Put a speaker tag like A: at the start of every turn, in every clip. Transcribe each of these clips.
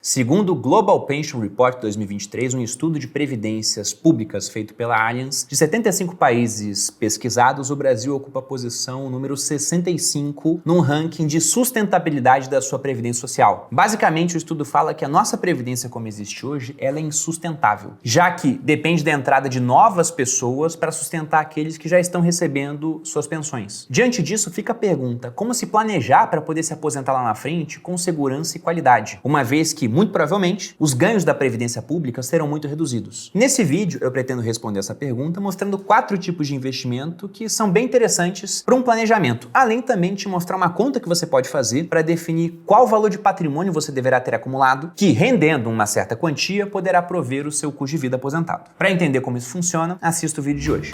A: Segundo o Global Pension Report 2023, um estudo de previdências públicas feito pela Allianz, de 75 países pesquisados, o Brasil ocupa a posição número 65 num ranking de sustentabilidade da sua previdência social. Basicamente, o estudo fala que a nossa previdência como existe hoje, ela é insustentável, já que depende da entrada de novas pessoas para sustentar aqueles que já estão recebendo suas pensões. Diante disso, fica a pergunta, como se planejar para poder se aposentar lá na frente com segurança e qualidade, uma vez que muito provavelmente, os ganhos da previdência pública serão muito reduzidos. Nesse vídeo, eu pretendo responder essa pergunta mostrando 4 tipos de investimento que são bem interessantes para um planejamento, além também de te mostrar uma conta que você pode fazer para definir qual valor de patrimônio você deverá ter acumulado, que, rendendo uma certa quantia, poderá prover o seu custo de vida aposentado. Para entender como isso funciona, assista o vídeo de hoje.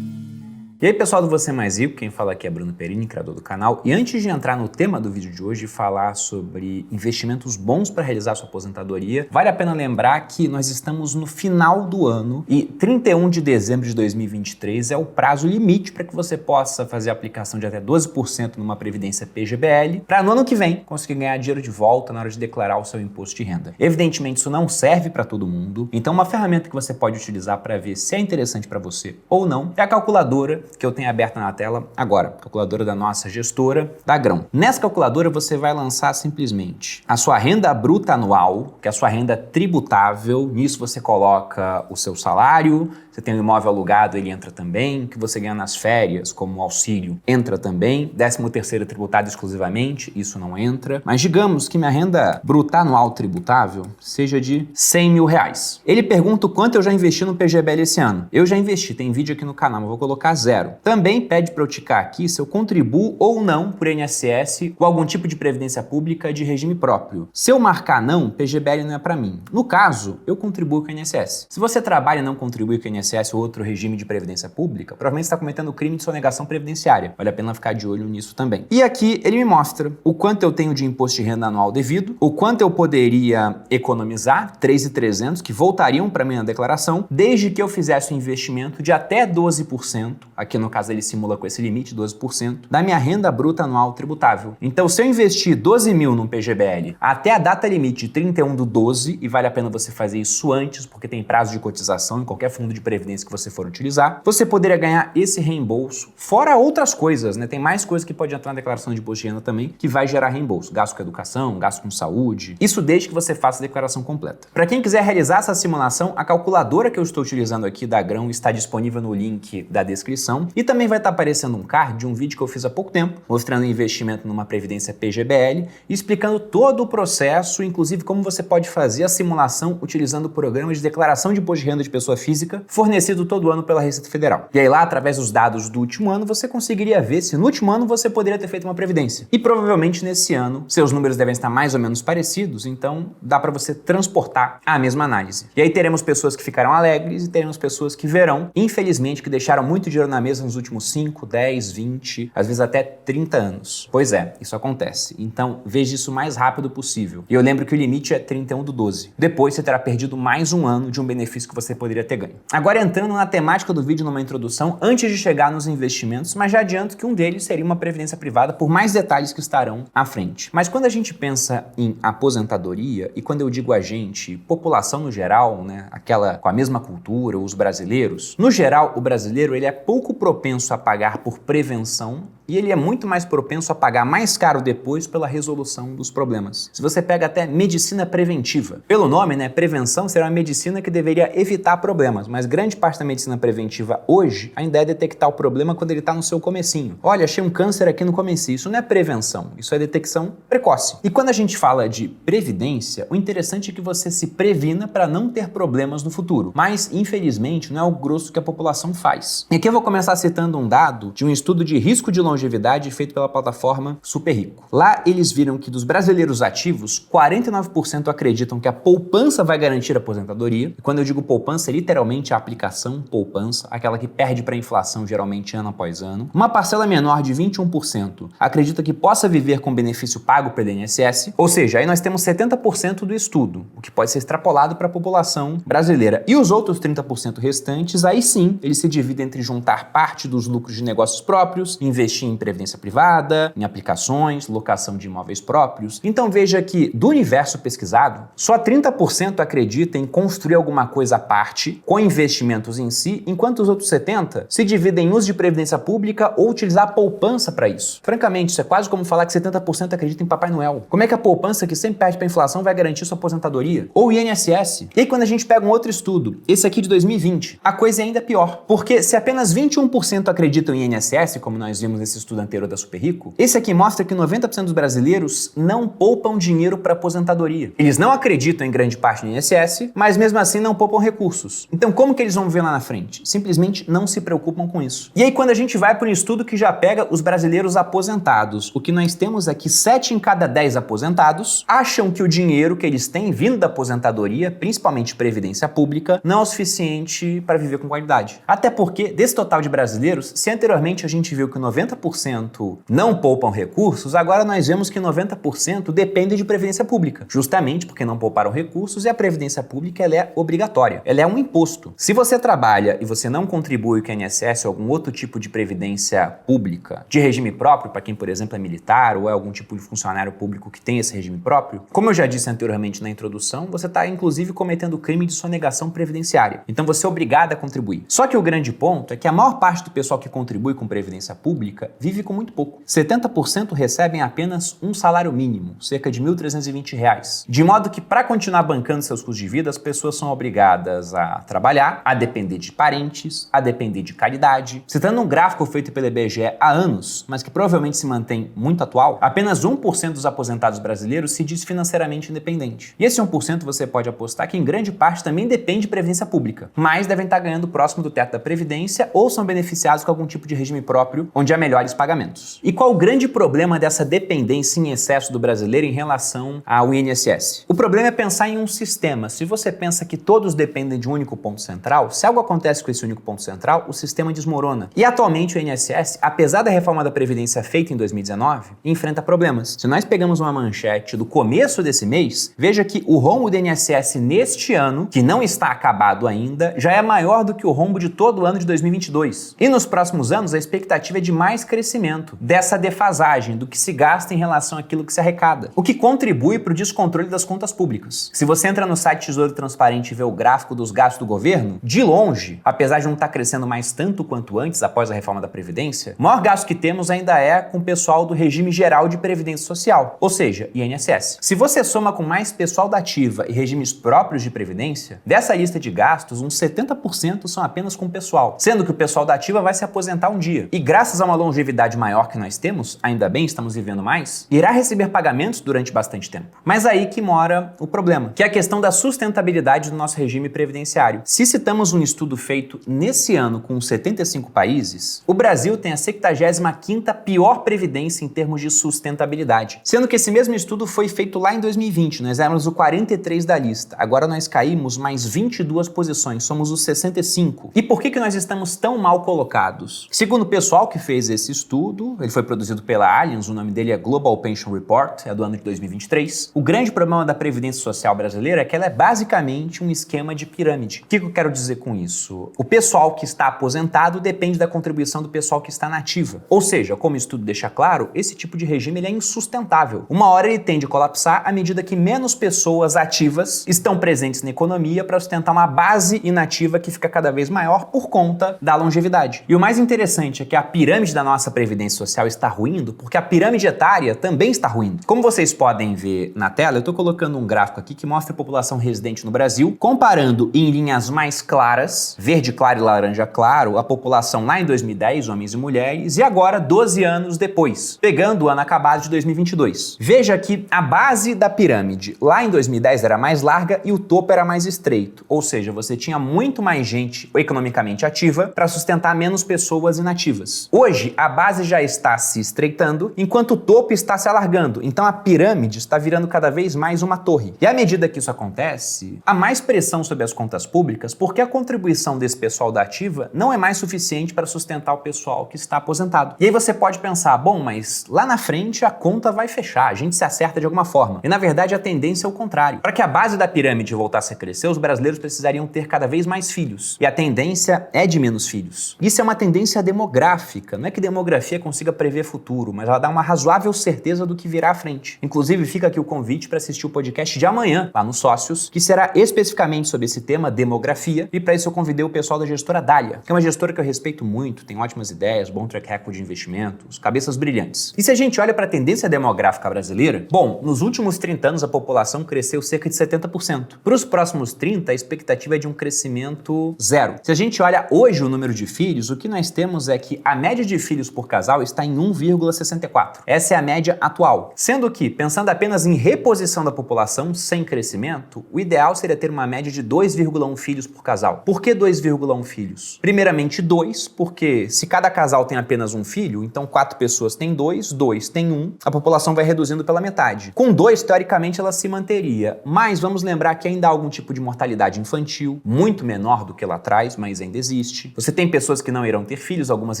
A: E aí pessoal do Você Mais Rico, quem fala aqui é Bruno Perini, criador do canal. E antes de entrar no tema do vídeo de hoje e falar sobre investimentos bons para realizar sua aposentadoria, vale a pena lembrar que nós estamos no final do ano e 31 de dezembro de 2023 é o prazo limite para que você possa fazer a aplicação de até 12% numa previdência PGBL para no ano que vem conseguir ganhar dinheiro de volta na hora de declarar o seu imposto de renda. Evidentemente isso não serve para todo mundo, então uma ferramenta que você pode utilizar para ver se é interessante para você ou não é a calculadora que eu tenho aberta na tela agora, calculadora da nossa gestora, da Grão. Nessa calculadora você vai lançar simplesmente a sua renda bruta anual, que é a sua renda tributável, nisso você coloca o seu salário, você tem um imóvel alugado, ele entra também, o que você ganha nas férias, como auxílio, entra também, 13º tributado exclusivamente, isso não entra, mas digamos que minha renda bruta anual tributável seja de 100 mil reais. Ele pergunta o quanto eu já investi no PGBL esse ano. Eu já investi, tem vídeo aqui no canal, mas vou colocar 0. Também pede para eu ticar aqui se eu contribuo ou não por INSS ou algum tipo de previdência pública de regime próprio. Se eu marcar não, PGBL não é para mim. No caso, eu contribuo com o INSS. Se você trabalha e não contribui com o INSS ou outro regime de previdência pública, provavelmente está cometendo o crime de sonegação previdenciária. Vale a pena ficar de olho nisso também. E aqui ele me mostra o quanto eu tenho de imposto de renda anual devido, o quanto eu poderia economizar, 3.300, que voltariam para minha declaração, desde que eu fizesse um investimento de até 12%, aqui no caso ele simula com esse limite, 12%, da minha renda bruta anual tributável. Então, se eu investir 12 mil num PGBL até a data limite de 31/12, e vale a pena você fazer isso antes, porque tem prazo de cotização em qualquer fundo de previdência que você for utilizar, você poderia ganhar esse reembolso, fora outras coisas, né? Tem mais coisas que pode entrar na declaração de imposto de renda também, que vai gerar reembolso, gasto com educação, gasto com saúde, isso desde que você faça a declaração completa. Para quem quiser realizar essa simulação, a calculadora que eu estou utilizando aqui da Grão está disponível no link da descrição. E também vai estar aparecendo um card de um vídeo que eu fiz há pouco tempo, mostrando o investimento numa previdência PGBL e explicando todo o processo, inclusive como você pode fazer a simulação utilizando o programa de declaração de imposto de renda de pessoa física, fornecido todo ano pela Receita Federal. E aí lá, através dos dados do último ano, você conseguiria ver se no último ano você poderia ter feito uma previdência. E provavelmente nesse ano, seus números devem estar mais ou menos parecidos, então dá para você transportar a mesma análise. E aí teremos pessoas que ficarão alegres e teremos pessoas que verão, infelizmente, que deixaram muito dinheiro na mesa nos últimos 5, 10, 20, às vezes até 30 anos. Pois é, isso acontece. Então, veja isso o mais rápido possível. E eu lembro que o limite é 31/12. Depois você terá perdido mais um ano de um benefício que você poderia ter ganho. Agora entrando na temática do vídeo numa introdução, antes de chegar nos investimentos, mas já adianto que um deles seria uma previdência privada por mais detalhes que estarão à frente. Mas quando a gente pensa em aposentadoria, e quando eu digo a gente, população no geral, né, aquela com a mesma cultura, os brasileiros, no geral, o brasileiro ele é pouco propenso a pagar por prevenção e ele é muito mais propenso a pagar mais caro depois pela resolução dos problemas. Se você pega até medicina preventiva, pelo nome, né, prevenção será uma medicina que deveria evitar problemas, mas grande parte da medicina preventiva hoje ainda é detectar o problema quando ele está no seu comecinho. Olha, achei um câncer aqui no comecinho. Isso não é prevenção, isso é detecção precoce. E quando a gente fala de previdência, o interessante é que você se previna para não ter problemas no futuro, mas infelizmente não é o grosso que a população faz. E aqui eu vou começar citando um dado de um estudo de risco de longevidade feito pela plataforma Super Rico. Lá eles viram que dos brasileiros ativos, 49% acreditam que a poupança vai garantir a aposentadoria. E quando eu digo poupança, é literalmente a aplicação poupança, aquela que perde para a inflação geralmente ano após ano. Uma parcela menor de 21% acredita que possa viver com benefício pago pelo INSS, ou seja, aí nós temos 70% do estudo, o que pode ser extrapolado para a população brasileira. E os outros 30% restantes, aí sim, eles se dividem entre juntar parte dos lucros de negócios próprios, investir investir em previdência privada, em aplicações, locação de imóveis próprios. Então veja que, do universo pesquisado, só 30% acredita em construir alguma coisa à parte, com investimentos em si, enquanto os outros 70% se dividem em uso de previdência pública ou utilizar a poupança para isso. Francamente, isso é quase como falar que 70% acredita em Papai Noel. Como é que a poupança, que sempre perde para a inflação, vai garantir sua aposentadoria? Ou o INSS? E aí, quando a gente pega um outro estudo, esse aqui de 2020, a coisa é ainda pior. Porque se apenas 21% acreditam em INSS, como nós vimos nesse estudo anterior da Super Rico, esse aqui mostra que 90% dos brasileiros não poupam dinheiro para aposentadoria. Eles não acreditam em grande parte no INSS, mas mesmo assim não poupam recursos. Então como que eles vão ver lá na frente? Simplesmente não se preocupam com isso. E aí quando a gente vai para um estudo que já pega os brasileiros aposentados, o que nós temos aqui, 7 em cada 10 aposentados acham que o dinheiro que eles têm vindo da aposentadoria, principalmente previdência pública, não é o suficiente para viver com qualidade. Até porque, desse total de brasileiros, se anteriormente a gente viu que 90% não poupam recursos, agora nós vemos que 90% dependem de previdência pública, justamente porque não pouparam recursos e a previdência pública ela é obrigatória, ela é um imposto. Se você trabalha e você não contribui com o INSS ou algum outro tipo de previdência pública, de regime próprio, para quem, por exemplo, é militar ou é algum tipo de funcionário público que tem esse regime próprio, como eu já disse anteriormente na introdução, você está inclusive cometendo o crime de sonegação previdenciária. Então você é obrigado a contribuir. Só que o grande ponto é que a maior parte do pessoal que contribui com previdência pública vive com muito pouco. 70% recebem apenas um salário mínimo, cerca de R$ 1.320. De modo que, para continuar bancando seus custos de vida, as pessoas são obrigadas a trabalhar, a depender de parentes, a depender de caridade. Citando um gráfico feito pelo IBGE há anos, mas que provavelmente se mantém muito atual, apenas 1% dos aposentados brasileiros se diz financeiramente independente. E esse 1% você pode apostar que em grande parte também depende de previdência pública, mas devem estar ganhando próximo do teto da Previdência ou são beneficiados com algum tipo de regime próprio, onde há melhores pagamentos. E qual o grande problema dessa dependência em excesso do brasileiro em relação ao INSS? O problema é pensar em um sistema. Se você pensa que todos dependem de um único ponto central, se algo acontece com esse único ponto central, o sistema desmorona. E atualmente o INSS, apesar da reforma da Previdência feita em 2019, enfrenta problemas. Se nós pegamos uma manchete do começo desse mês, veja que o rombo do INSS neste ano, que não está acabado ainda, já é maior do que o rombo de todo o ano de 2022. E nos próximos anos, a expectativa é de mais crescimento dessa defasagem do que se gasta em relação àquilo que se arrecada, o que contribui para o descontrole das contas públicas. Se você entra no site Tesouro Transparente e vê o gráfico dos gastos do governo, de longe, apesar de não estar crescendo mais tanto quanto antes após a reforma da Previdência, o maior gasto que temos ainda é com o pessoal do regime geral de previdência social, ou seja, INSS. Se você soma com mais pessoal da ativa e regimes próprios de previdência, dessa lista de gastos, uns 70% são apenas com o pessoal, sendo que o pessoal da ativa vai se aposentar um dia. E graças a uma longevidade maior que nós temos, ainda bem, estamos vivendo mais, irá receber pagamentos durante bastante tempo. Mas aí que mora o problema, que é a questão da sustentabilidade do nosso regime previdenciário. Se citamos um estudo feito nesse ano com 75 países, o Brasil tem a 75ª pior previdência em termos de sustentabilidade. Sendo que esse mesmo estudo foi feito lá em 2020, nós éramos o 43 da lista. Agora nós caímos mais 22 posições, somos os 65. E por que nós estamos tão mal colocados? Segundo o pessoal que fez esse estudo, ele foi produzido pela Allianz, o nome dele é Global Pension Report, é do ano de 2023. O grande problema da Previdência Social brasileira é que ela é basicamente um esquema de pirâmide. O que eu quero dizer com isso? O pessoal que está aposentado depende da contribuição do pessoal que está na ativa. Ou seja, como o estudo deixa claro, esse tipo de regime ele é insustentável. Uma hora ele tende a colapsar à medida que menos pessoas ativas estão presentes na economia para sustentar uma base inativa que fica cada vez maior por conta da longevidade. E o mais interessante é que a pirâmide da nossa Previdência Social está ruindo porque a pirâmide etária também está ruindo. Como vocês podem ver na tela, eu estou colocando um gráfico aqui que mostra a população residente no Brasil, comparando em linhas mais claras, verde claro e laranja claro, a população lá em 2010, homens e mulheres, e agora 12 anos depois, pegando o ano acabado de 2022. Veja que a base da pirâmide lá em 2010 era mais larga e o topo era mais estreito, ou seja, você tinha muito mais gente economicamente ativa para sustentar menos pessoas inativas. Hoje, a base já está se estreitando, enquanto o topo está se alargando, então a pirâmide está virando cada vez mais uma torre. E à medida que isso acontece, há mais pressão sobre as contas públicas porque a contribuição desse pessoal da ativa não é mais suficiente para sustentar o pessoal que está aposentado. E aí você pode pensar, bom, mas lá na frente a conta vai fechar, a gente se acerta de alguma forma. E na verdade a tendência é o contrário. Para que a base da pirâmide voltasse a crescer, os brasileiros precisariam ter cada vez mais filhos. E a tendência é de menos filhos. Isso é uma tendência demográfica, não é que demografia consiga prever futuro, mas ela dá uma razoável certeza do que virá à frente. Inclusive, fica aqui o convite para assistir o podcast de amanhã, lá no Sócios, que será especificamente sobre esse tema, demografia, e para isso eu convidei o pessoal da gestora Dália, que é uma gestora que eu respeito muito, tem ótimas ideias, bom track record de investimentos, cabeças brilhantes. E se a gente olha para a tendência demográfica brasileira, bom, nos últimos 30 anos a população cresceu cerca de 70%. Para os próximos 30, a expectativa é de um crescimento zero. Se a gente olha hoje o número de filhos, o que nós temos é que a média de filhos por casal está em 1,64. Essa é a média atual. Sendo que, pensando apenas em reposição da população sem crescimento, o ideal seria ter uma média de 2,1 filhos por casal. Por que 2,1 filhos? Primeiramente 2, porque se cada casal tem apenas um filho, então 4 pessoas têm 2, 2 tem 1, a população vai reduzindo pela metade. Com 2, teoricamente, ela se manteria, mas vamos lembrar que ainda há algum tipo de mortalidade infantil, muito menor do que lá atrás, mas ainda existe. Você tem pessoas que não irão ter filhos, algumas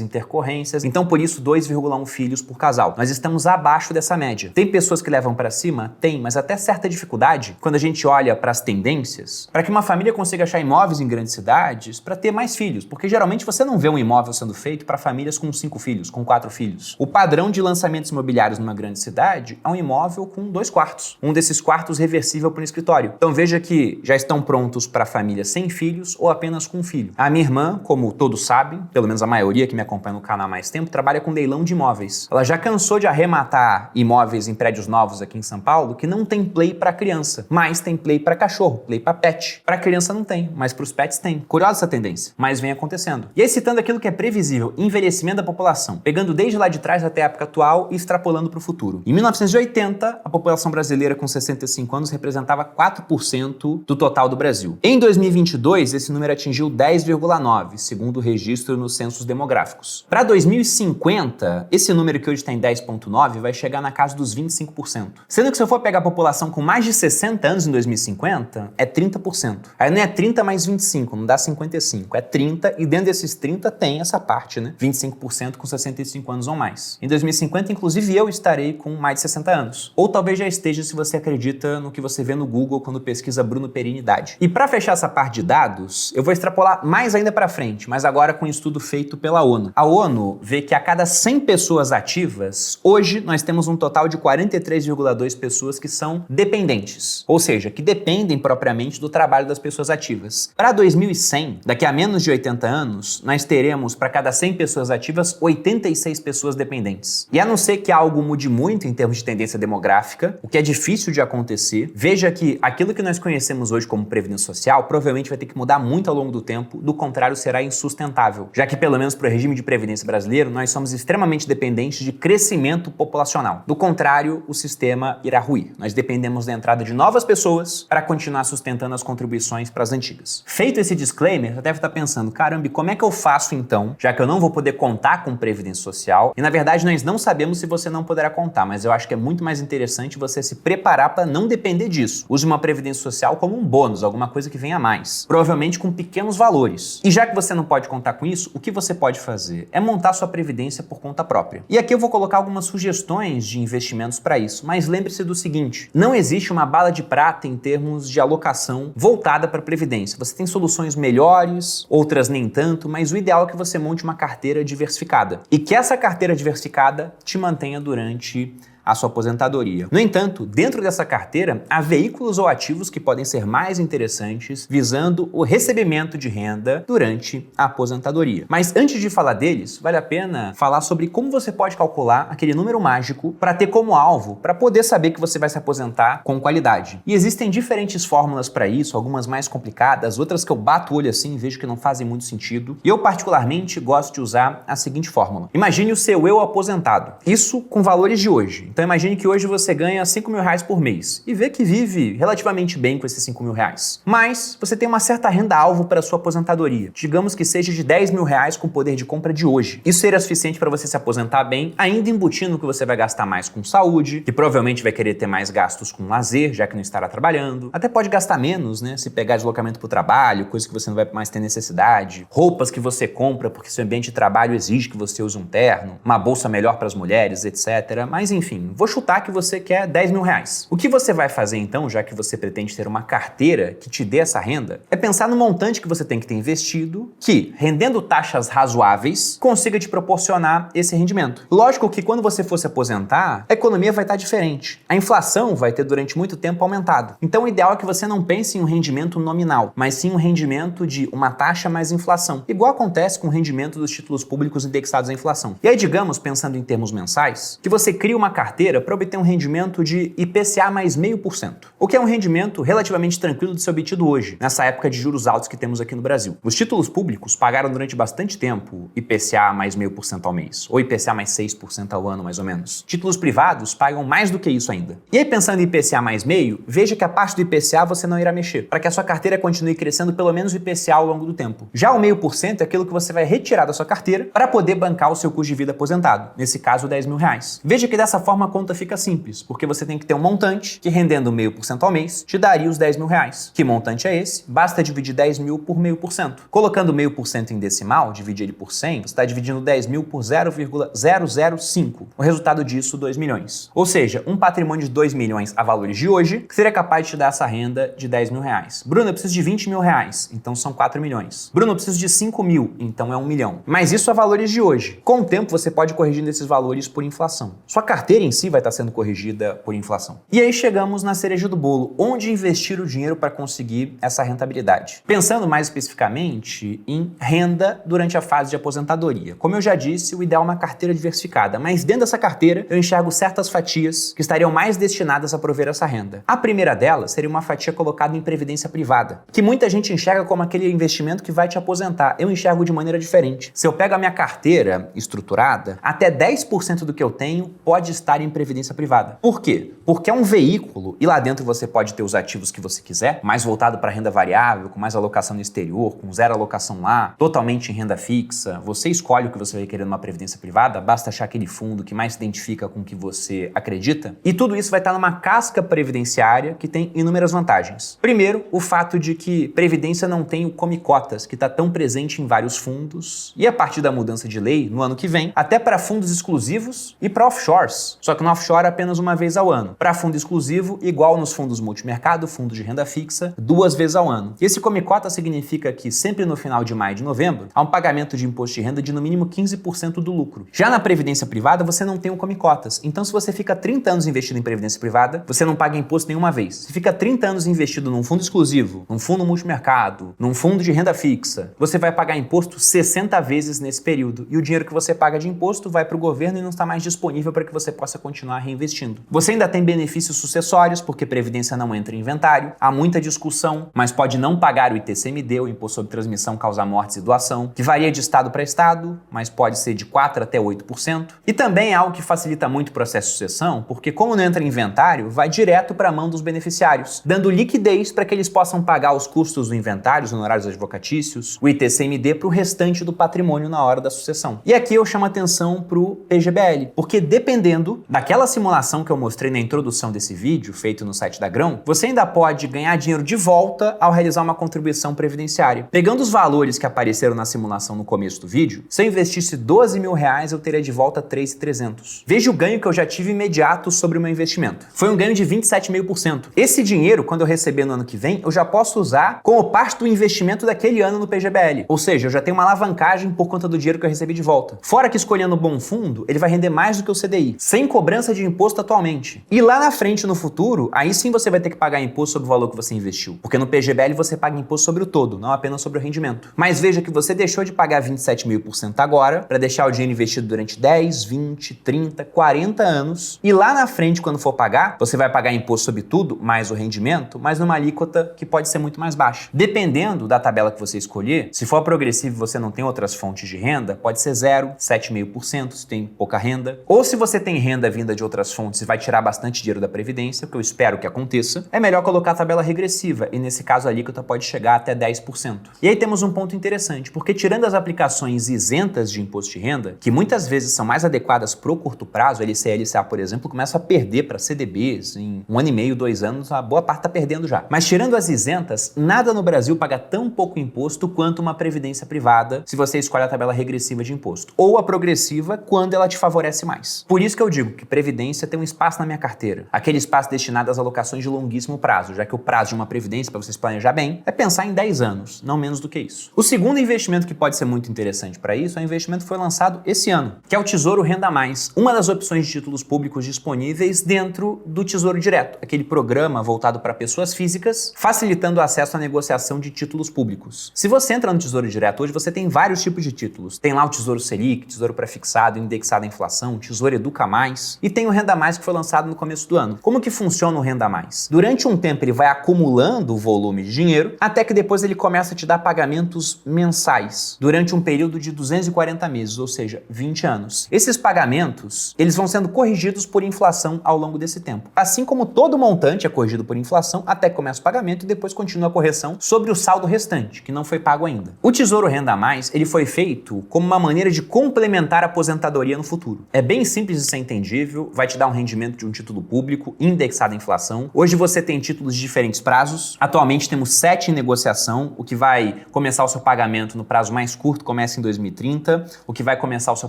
A: intercorrências, então por isso 2,1 filhos por casal. Nós estamos abaixo dessa média. Tem pessoas que levam para cima? Tem, mas até certa dificuldade, quando a gente olha para as tendências, para que uma família consiga achar imóveis em grandes cidades, para ter mais filhos, porque geralmente você não vê um imóvel sendo feito para famílias com 5 filhos, com 4 filhos. O padrão de lançamentos imobiliários numa grande cidade é um imóvel com 2 quartos. Um desses quartos reversível para um escritório. Então veja que já estão prontos para famílias sem filhos ou apenas com um filho. A minha irmã, como todos sabem, pelo menos a maioria que me acompanha no canal há mais tempo, trabalha com leilão de imóveis. Ela já cansou de arrematar imóveis em prédios novos aqui em São Paulo que não tem play para criança, mas tem play para cachorro, play para pet. Para criança não tem, mas para os pets tem. Curiosa essa tendência, mas vem acontecendo. E aí citando aquilo que é previsível, envelhecimento da população, pegando desde lá de trás até a época atual e extrapolando para o futuro. Em 1980, a população brasileira com 65 anos representava 4% do total do Brasil. Em 2022, esse número atingiu 10,9%, segundo o registro nos censos demográficos. Para 2050, esse número que hoje está em 10,9% vai chegar na casa dos 25%. Sendo que se eu for pegar a população com mais de 60 anos em 2050, é 30%. Aí não é 30 mais 25, não dá 55, é 30 e dentro desses 30 tem essa parte, né? 25% com 65 anos ou mais. Em 2050, inclusive, eu estarei com mais de 60 anos. Ou talvez já esteja se você acredita no que você vê no Google quando pesquisa Bruno Perini idade. E para fechar essa parte de dados, eu vou extrapolar mais ainda para frente, mas agora com um estudo feito pela ONU. A ONU vê que a cada 100 pessoas ativas, hoje nós temos um total de 43,2 pessoas que são dependentes, ou seja, que dependem propriamente do trabalho das pessoas ativas. Para 2100, daqui a menos de 80 anos, nós teremos para cada 100 pessoas ativas, 86 pessoas dependentes. E a não ser que algo mude muito em termos de tendência demográfica, o que é difícil de acontecer, veja que aquilo que nós conhecemos hoje como previdência social provavelmente vai ter que mudar muito ao longo do tempo, do contrário será insustentável, já que pelo menos para o regime de previdência brasileiro nós somos extremamente dependentes de crescimento populacional. Do contrário, o sistema irá ruir. Nós dependemos da entrada de novas pessoas para continuar sustentando as contribuições para as antigas. Feito esse disclaimer, você deve estar pensando, caramba, como é que eu faço então, já que eu não vou poder contar com previdência social? E na verdade nós não sabemos se você não poderá contar, mas eu acho que é muito mais interessante você se preparar para não depender disso. Use uma previdência social como um bônus, alguma coisa que venha a mais, provavelmente com pequenos valores. E já que você não pode contar com isso, o que você pode fazer é montar sua previdência por conta própria. E aqui eu vou colocar algumas sugestões de investimentos para isso, mas lembre-se do seguinte, não existe uma bala de prata em termos de alocação voltada para a previdência. Você tem soluções melhores, outras nem tanto, mas o ideal é que você monte uma carteira diversificada e que essa carteira diversificada te mantenha durante a sua aposentadoria. No entanto, dentro dessa carteira, há veículos ou ativos que podem ser mais interessantes, visando o recebimento de renda durante a aposentadoria. Mas antes de falar deles, vale a pena falar sobre como você pode calcular aquele número mágico para ter como alvo, para poder saber que você vai se aposentar com qualidade. E existem diferentes fórmulas para isso, algumas mais complicadas, outras que eu bato o olho assim e vejo que não fazem muito sentido. E eu particularmente gosto de usar a seguinte fórmula. Imagine o seu eu aposentado. Isso com valores de hoje. Então imagine que hoje você ganha R$5.000 por mês e vê que vive relativamente bem com esses R$5.000. Mas você tem uma certa renda-alvo para sua aposentadoria. Digamos que seja de R$10.000 com o poder de compra de hoje. Isso seria suficiente para você se aposentar bem, ainda embutindo que você vai gastar mais com saúde, que provavelmente vai querer ter mais gastos com lazer, já que não estará trabalhando. Até pode gastar menos, né? Se pegar deslocamento para o trabalho, coisa que você não vai mais ter necessidade. Roupas que você compra porque seu ambiente de trabalho exige que você use um terno. Uma bolsa melhor para as mulheres, etc. Mas enfim, vou chutar que você quer 10 mil reais. O que você vai fazer então, já que você pretende ter uma carteira que te dê essa renda, é pensar no montante que você tem que ter investido, que, rendendo taxas razoáveis, consiga te proporcionar esse rendimento. Lógico que quando você for se aposentar, a economia vai estar diferente. A inflação vai ter durante muito tempo aumentado. Então o ideal é que você não pense em um rendimento nominal, mas sim um rendimento de uma taxa mais inflação, igual acontece com o rendimento dos títulos públicos indexados à inflação. E aí, digamos, pensando em termos mensais, que você cria uma carteira para obter um rendimento de IPCA mais 0,5%, o que é um rendimento relativamente tranquilo de ser obtido hoje, nessa época de juros altos que temos aqui no Brasil. Os títulos públicos pagaram durante bastante tempo IPCA mais 0,5% ao mês, ou IPCA mais 6% ao ano, mais ou menos. Títulos privados pagam mais do que isso ainda. E aí, pensando em IPCA mais meio, veja que a parte do IPCA você não irá mexer, para que a sua carteira continue crescendo pelo menos o IPCA ao longo do tempo. Já o 0,5% é aquilo que você vai retirar da sua carteira para poder bancar o seu custo de vida aposentado, nesse caso 10 mil reais. Veja que dessa forma a conta fica simples, porque você tem que ter um montante que, rendendo 0,5% ao mês, te daria os 10 mil reais. Que montante é esse? Basta dividir 10 mil por 0,5%. Colocando 0,5% em decimal, dividir ele por 100, você está dividindo 10 mil por 0,005. O resultado disso, 2 milhões. Ou seja, um patrimônio de 2 milhões a valores de hoje, que seria capaz de te dar essa renda de 10 mil reais. Bruno, eu preciso de 20 mil reais, então são 4 milhões. Bruno, eu preciso de 5 mil, então é 1 milhão. Mas isso a valores de hoje. Com o tempo, você pode ir corrigindo esses valores por inflação. Sua carteira em si vai estar sendo corrigida por inflação. E aí chegamos na cereja do bolo, onde investir o dinheiro para conseguir essa rentabilidade. Pensando mais especificamente em renda durante a fase de aposentadoria. Como eu já disse, o ideal é uma carteira diversificada, mas dentro dessa carteira eu enxergo certas fatias que estariam mais destinadas a prover essa renda. A primeira delas seria uma fatia colocada em previdência privada, que muita gente enxerga como aquele investimento que vai te aposentar. Eu enxergo de maneira diferente. Se eu pego a minha carteira estruturada, até 10% do que eu tenho pode estar em previdência privada. Por quê? Porque é um veículo e lá dentro você pode ter os ativos que você quiser, mais voltado para renda variável, com mais alocação no exterior, com zero alocação lá, totalmente em renda fixa. Você escolhe o que você vai querer numa previdência privada, basta achar aquele fundo que mais se identifica com o que você acredita. E tudo isso vai estar numa casca previdenciária que tem inúmeras vantagens. Primeiro, o fato de que previdência não tem o come cotas, que está tão presente em vários fundos, e a partir da mudança de lei, no ano que vem, até para fundos exclusivos e para offshores. Só que no offshore apenas uma vez ao ano. Para fundo exclusivo, igual nos fundos multimercado, fundos de renda fixa, 2 vezes ao ano. E esse come cota significa que sempre no final de maio e de novembro, há um pagamento de imposto de renda de no mínimo 15% do lucro. Já na previdência privada, você não tem o come cotas. Então, se você fica 30 anos investido em previdência privada, você não paga imposto nenhuma vez. Se fica 30 anos investido num fundo exclusivo, num fundo multimercado, num fundo de renda fixa, você vai pagar imposto 60 vezes nesse período. E o dinheiro que você paga de imposto vai para o governo e não está mais disponível para que você possa continuar reinvestindo. Você ainda tem benefícios sucessórios, porque previdência não entra em inventário. Há muita discussão, mas pode não pagar o ITCMD, o Imposto sobre Transmissão, Causa Mortes e Doação, que varia de estado para estado, mas pode ser de 4% até 8%. E também é algo que facilita muito o processo de sucessão, porque como não entra em inventário, vai direto para a mão dos beneficiários, dando liquidez para que eles possam pagar os custos do inventário, os honorários advocatícios, o ITCMD para o restante do patrimônio na hora da sucessão. E aqui eu chamo atenção para o PGBL, porque dependendo daquela simulação que eu mostrei na introdução desse vídeo, feito no site da Grão, você ainda pode ganhar dinheiro de volta ao realizar uma contribuição previdenciária. Pegando os valores que apareceram na simulação no começo do vídeo, se eu investisse 12 mil reais, eu teria de volta 3.300. Veja o ganho que eu já tive imediato sobre o meu investimento. Foi um ganho de 27,5%. Esse dinheiro, quando eu receber no ano que vem, eu já posso usar como parte do investimento daquele ano no PGBL. Ou seja, eu já tenho uma alavancagem por conta do dinheiro que eu recebi de volta. Fora que escolhendo um bom fundo, ele vai render mais do que o CDI, sem cobrança de imposto atualmente. E lá na frente, no futuro, aí sim você vai ter que pagar imposto sobre o valor que você investiu. Porque no PGBL você paga imposto sobre o todo, não apenas sobre o rendimento. Mas veja que você deixou de pagar 27,5% agora para deixar o dinheiro investido durante 10, 20, 30, 40 anos. E lá na frente, quando for pagar, você vai pagar imposto sobre tudo, mais o rendimento, mas numa alíquota que pode ser muito mais baixa. Dependendo da tabela que você escolher, se for progressivo e você não tem outras fontes de renda, pode ser 0, 7,5% se tem pouca renda. Ou se você tem renda vinda de outras fontes e vai tirar bastante dinheiro da Previdência, que eu espero que aconteça, é melhor colocar a tabela regressiva e nesse caso a alíquota pode chegar até 10%. E aí temos um ponto interessante, porque tirando as aplicações isentas de imposto de renda, que muitas vezes são mais adequadas para o curto prazo, LCA e LCA, por exemplo, começa a perder para CDBs em 1 ano e meio, 2 anos, a boa parte está perdendo já. Mas tirando as isentas, nada no Brasil paga tão pouco imposto quanto uma previdência privada, se você escolhe a tabela regressiva de imposto, ou a progressiva quando ela te favorece mais. Por isso que eu digo, que previdência tem um espaço na minha carteira. Aquele espaço destinado às alocações de longuíssimo prazo, já que o prazo de uma previdência, para vocês planejar bem, é pensar em 10 anos, não menos do que isso. O segundo investimento que pode ser muito interessante para isso é um investimento que foi lançado esse ano, que é o Tesouro Renda Mais, uma das opções de títulos públicos disponíveis dentro do Tesouro Direto, aquele programa voltado para pessoas físicas, facilitando o acesso à negociação de títulos públicos. Se você entra no Tesouro Direto hoje, você tem vários tipos de títulos. Tem lá o Tesouro Selic, Tesouro Prefixado, Indexado à Inflação, Tesouro Educa Mais e tem o Renda Mais que foi lançado no começo do ano. Como que funciona o Renda Mais? Durante um tempo ele vai acumulando o volume de dinheiro até que depois ele começa a te dar pagamentos mensais durante um período de 240 meses, ou seja, 20 anos. Esses pagamentos, eles vão sendo corrigidos por inflação ao longo desse tempo. Assim como todo montante é corrigido por inflação até que começa o pagamento e depois continua a correção sobre o saldo restante, que não foi pago ainda. O Tesouro Renda Mais, ele foi feito como uma maneira de complementar a aposentadoria no futuro. É bem simples de ser entendível, vai te dar um rendimento de um título público indexado à inflação. Hoje você tem títulos de diferentes prazos. Atualmente temos 7 em negociação, o que vai começar o seu pagamento no prazo mais curto começa em 2030, o que vai começar o seu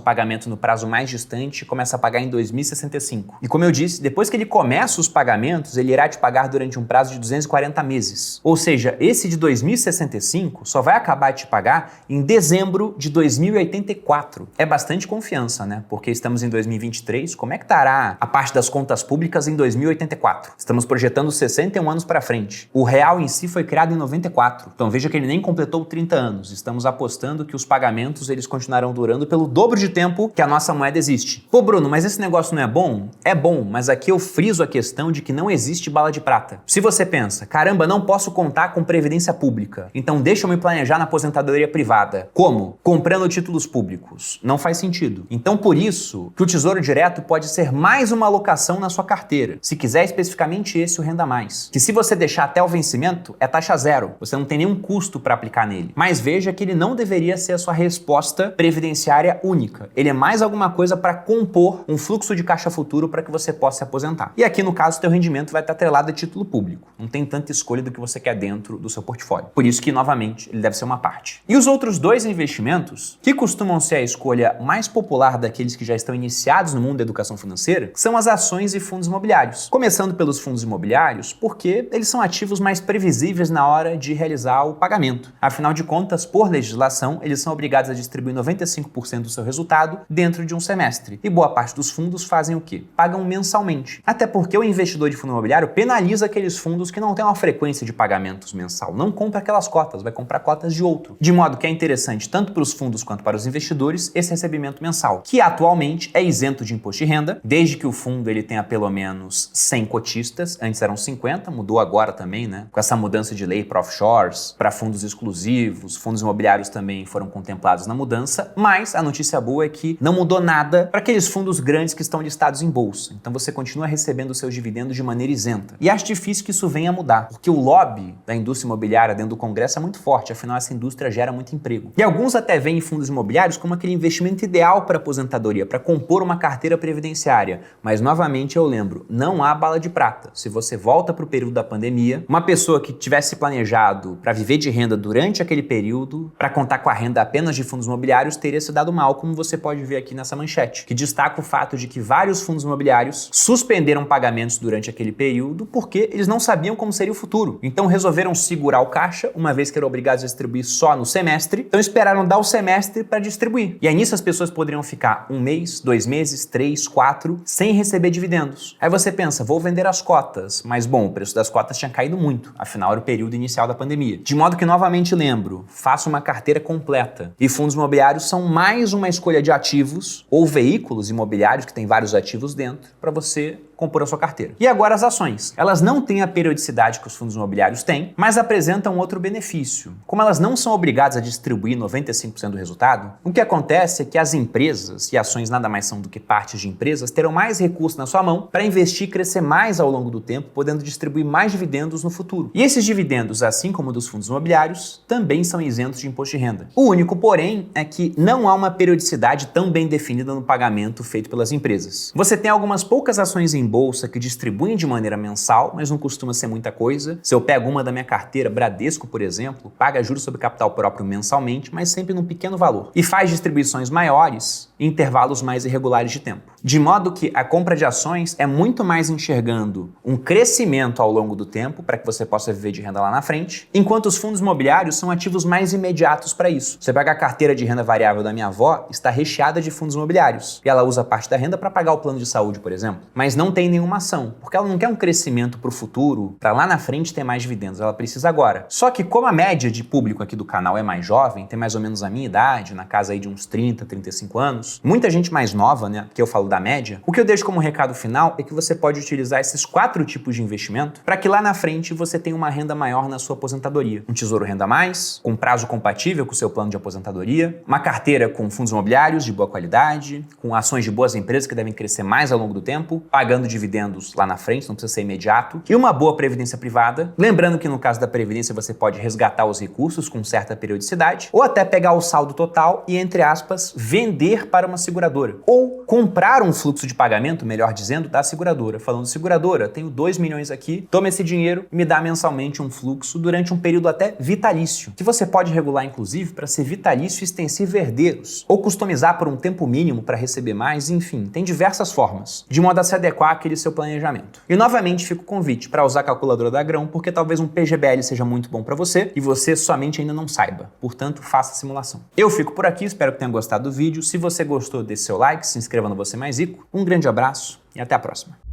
A: pagamento no prazo mais distante começa a pagar em 2065. E como eu disse, depois que ele começa os pagamentos, ele irá te pagar durante um prazo de 240 meses. Ou seja, esse de 2065 só vai acabar de te pagar em dezembro de 2084. É bastante confiança, né? Porque estamos em 2023, como é que estará a parte das contas públicas em 2084? Estamos projetando 61 anos para frente. O real em si foi criado em 94, então veja que ele nem completou 30 anos. Estamos apostando que os pagamentos eles continuarão durando pelo dobro de tempo que a nossa moeda existe. Pô, Bruno, mas esse negócio não é bom? É bom, mas aqui eu friso a questão de que não existe bala de prata. Se você pensa, caramba, não posso contar com previdência pública, então deixa eu me planejar na aposentadoria privada. Como? Comprando títulos públicos. Não faz sentido. Então, por isso que o Tesouro Direto pode ser mais uma alocação na sua carteira. Se quiser especificamente esse, o Renda Mais. Que se você deixar até o vencimento, é taxa zero. Você não tem nenhum custo para aplicar nele. Mas veja que ele não deveria ser a sua resposta previdenciária única. Ele é mais alguma coisa para compor um fluxo de caixa futuro para que você possa se aposentar. E aqui, no caso, teu rendimento vai estar atrelado a título público. Não tem tanta escolha do que você quer dentro do seu portfólio. Por isso que, novamente, ele deve ser uma parte. E os outros dois investimentos, que costumam ser a escolha mais popular daqueles que já estão iniciados no mundo da educação financeira, são as ações e fundos imobiliários. Começando pelos fundos imobiliários, porque eles são ativos mais previsíveis na hora de realizar o pagamento. Afinal de contas, por legislação, eles são obrigados a distribuir 95% do seu resultado dentro de um semestre. E boa parte dos fundos fazem o quê? Pagam mensalmente. Até porque o investidor de fundo imobiliário penaliza aqueles fundos que não têm uma frequência de pagamentos mensal. Não compra aquelas cotas, vai comprar cotas de outro. De modo que é interessante tanto para os fundos quanto para os investidores esse recebimento mensal, que atualmente é isento de imposto de renda, desde que o fundo ele tenha pelo menos 100 cotistas, antes eram 50, mudou agora também, né? Com essa mudança de lei para offshores, para fundos exclusivos, fundos imobiliários também foram contemplados na mudança, mas a notícia boa é que não mudou nada para aqueles fundos grandes que estão listados em bolsa. Então você continua recebendo seus dividendos de maneira isenta. E acho difícil que isso venha a mudar, porque o lobby da indústria imobiliária dentro do Congresso é muito forte, afinal essa indústria gera muito emprego. E alguns até veem fundos imobiliários como aquele investimento ideal para aposentadoria, para compor uma carteira previdenciária. Mas novamente eu lembro, não há bala de prata. Se você volta para o período da pandemia, uma pessoa que tivesse planejado para viver de renda durante aquele período, para contar com a renda apenas de fundos imobiliários, teria se dado mal, como você pode ver aqui nessa manchete, que destaca o fato de que vários fundos imobiliários suspenderam pagamentos durante aquele período porque eles não sabiam como seria o futuro. Então resolveram segurar o caixa, uma vez que eram obrigados a distribuir só no semestre, então esperaram dar o semestre para distribuir. E aí nisso as pessoas poderiam ficar 1 mês, 2 meses, 3, 4, sem receber dividendos. Aí você pensa, vou vender as cotas, mas bom, o preço das cotas tinha caído muito, afinal era o período inicial da pandemia. De modo que novamente lembro, faça uma carteira completa. E fundos imobiliários são mais uma escolha de ativos ou veículos imobiliários que tem vários ativos dentro para você compor a sua carteira. E agora as ações. Elas não têm a periodicidade que os fundos imobiliários têm, mas apresentam outro benefício. Como elas não são obrigadas a distribuir 95% do resultado, o que acontece é que as empresas, e ações nada mais são do que partes de empresas, terão mais recursos na sua mão para investir e crescer mais ao longo do tempo, podendo distribuir mais dividendos no futuro. E esses dividendos, assim como dos fundos imobiliários, também são isentos de imposto de renda. O único, porém, é que não há uma periodicidade tão bem definida no pagamento feito pelas empresas. Você tem algumas poucas ações em bolsa que distribuem de maneira mensal, mas não costuma ser muita coisa. Se eu pego uma da minha carteira, Bradesco, por exemplo, paga juros sobre capital próprio mensalmente, mas sempre num pequeno valor. E faz distribuições maiores em intervalos mais irregulares de tempo. De modo que a compra de ações é muito mais enxergando um crescimento ao longo do tempo para que você possa viver de renda lá na frente, enquanto os fundos imobiliários são ativos mais imediatos para isso. Você pega a carteira de renda variável da minha avó, está recheada de fundos imobiliários, e ela usa parte da renda para pagar o plano de saúde, por exemplo, mas não tem nenhuma ação, porque ela não quer um crescimento para o futuro, para lá na frente ter mais dividendos, ela precisa agora. Só que como a média de público aqui do canal é mais jovem, tem mais ou menos a minha idade, na casa aí de uns 30, 35 anos, muita gente mais nova, né, que eu falo da média, o que eu deixo como recado final é que você pode utilizar esses 4 tipos de investimento para que lá na frente você tenha uma renda maior na sua aposentadoria. Um tesouro renda mais, com prazo compatível com o seu plano de aposentadoria, uma carteira com fundos imobiliários de boa qualidade, com ações de boas empresas que devem crescer mais ao longo do tempo, pagando dividendos lá na frente, não precisa ser imediato, e uma boa previdência privada, lembrando que no caso da previdência você pode resgatar os recursos com certa periodicidade, ou até pegar o saldo total e, entre aspas, vender para uma seguradora, ou comprar um fluxo de pagamento, melhor dizendo, da seguradora, falando: seguradora, tenho 2 milhões aqui, toma esse dinheiro e me dá mensalmente um fluxo durante um período até vitalício, que você pode regular inclusive para ser vitalício, extensivo e herdeiros, ou customizar por um tempo mínimo para receber mais, enfim, tem diversas formas, de modo a se adequar àquele seu planejamento. E novamente fica o convite para usar a calculadora da Grão, porque talvez um PGBL seja muito bom para você e você somente ainda não saiba, portanto faça a simulação. Eu fico por aqui, espero que tenha gostado do vídeo. Se você gostou, dê seu like, se inscreva no Você Mais Rico, um grande abraço e até a próxima.